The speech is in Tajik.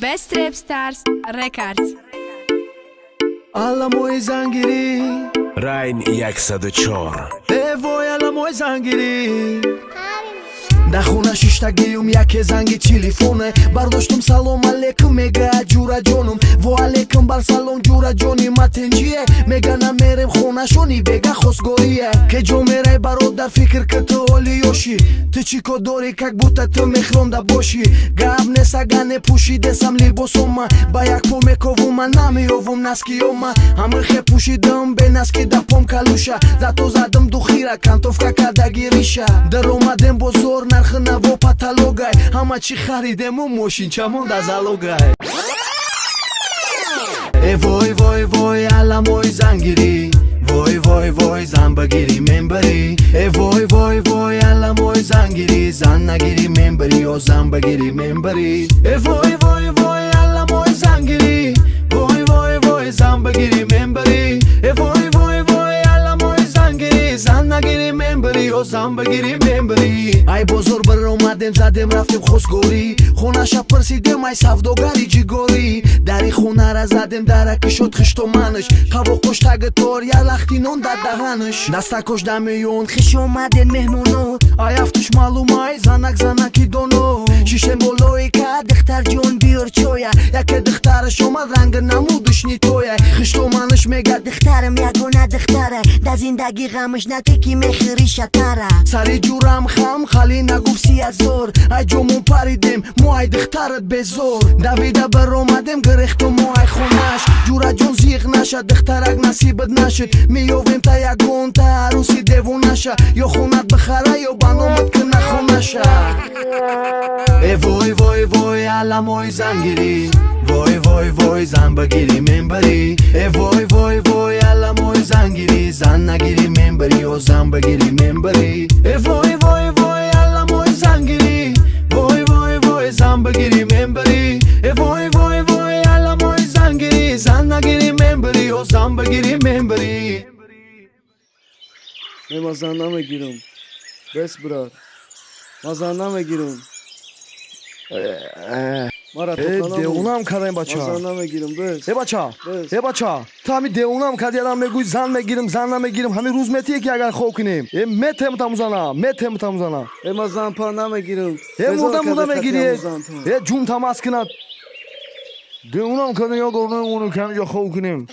Best Rap Stars Records. Alla moj zangiri Rajn 104 وای alla moj zangiri در خونه شیشتا گیرم یک زنگ تلفونه برداشتم سلام علیکم میگه جورا جونم و علیکم بر سلام جورا جونی متنجیه میگه نمیرم خونه شونی بگه خسگوریه که جو میره برادر فکر که تو اولیوشی تو چی که داری که بوده تو میخرونده باشی گب نسگه نپوشیده سم لیباسوم با یک پو میکووم نمیووم نسکیوم همه خی پوشیدم به نسکی دپم کلوشه زتو زدم دو خیره کنتوفکه کدگی ریشه در اومدم بزرگ نرخنا و پتالوگای همه چی خریدم و ماشین چمون در زالوگای وای وای وای alla moj zangiri وای وای وای زن بگیری من بری وای وای وای alla moj zangiri زن نگیری من بری و زن بگیری من بری وای وای وای alla moj zangiri وای وای وای زن بگیری من بری وای وای وای alla moj zangiri زن نگیری من بری و زن بگیری من بری ای بزرگ بر اومدم زدم رفتم خسگوری خونش پرسیدم ای سوداگری جیگوری دری خونه را زدم درکی شد خشت و منش قبو کشتگ تور یا لختی نون در دهنش دستکش دمیون خیش اومدن مهمونو ای افتش معلوم ای زنک زنکی دونو شیشم بولوی که دختر جون بیار چویا یکی دخترش اومد رنگ نمودش نیتویا خشت و منش میگه دخترم یگونه دختره در زندگی غمش نتکی میخری شتره سری جورم خم خالی نگفت سی از زور ای جمون پریدیم موهای دخترت بزور دویده بر اومدم گرخت و موهای خونش جورا جون زیغ نشد دخترک نصیبت نشد میویم تا یکون تا عروسی دیوون نشه یا خونت بخره یا بنامت که نخونشه وای وای وای alla moj zangiri وای وای وای زن بگیری من بری وای وای وای alla moj zangiri زن نگیری من بری و زن بگیری من بری وای وای وای alla moj zangiri وای وای وای زن بگیری من بری وای وای وای alla moj zangiri زن نگیری من بری و زن بگیری من بری من زن نمیگیرم بس برار من زن نمیگیرم دیونم کردم بچه من زن نمیگیرم بس بچه تو همی دیونم کردی الان میگوی زن میگیرم زن نمیگیرم همین روز متیه که اگر خوب کنیم متم تموزانا من زن پا نمیگیرم مردم میگیری جون تماس کند دیونم کردی یا گرنه اونو کنم یا خوب کنیم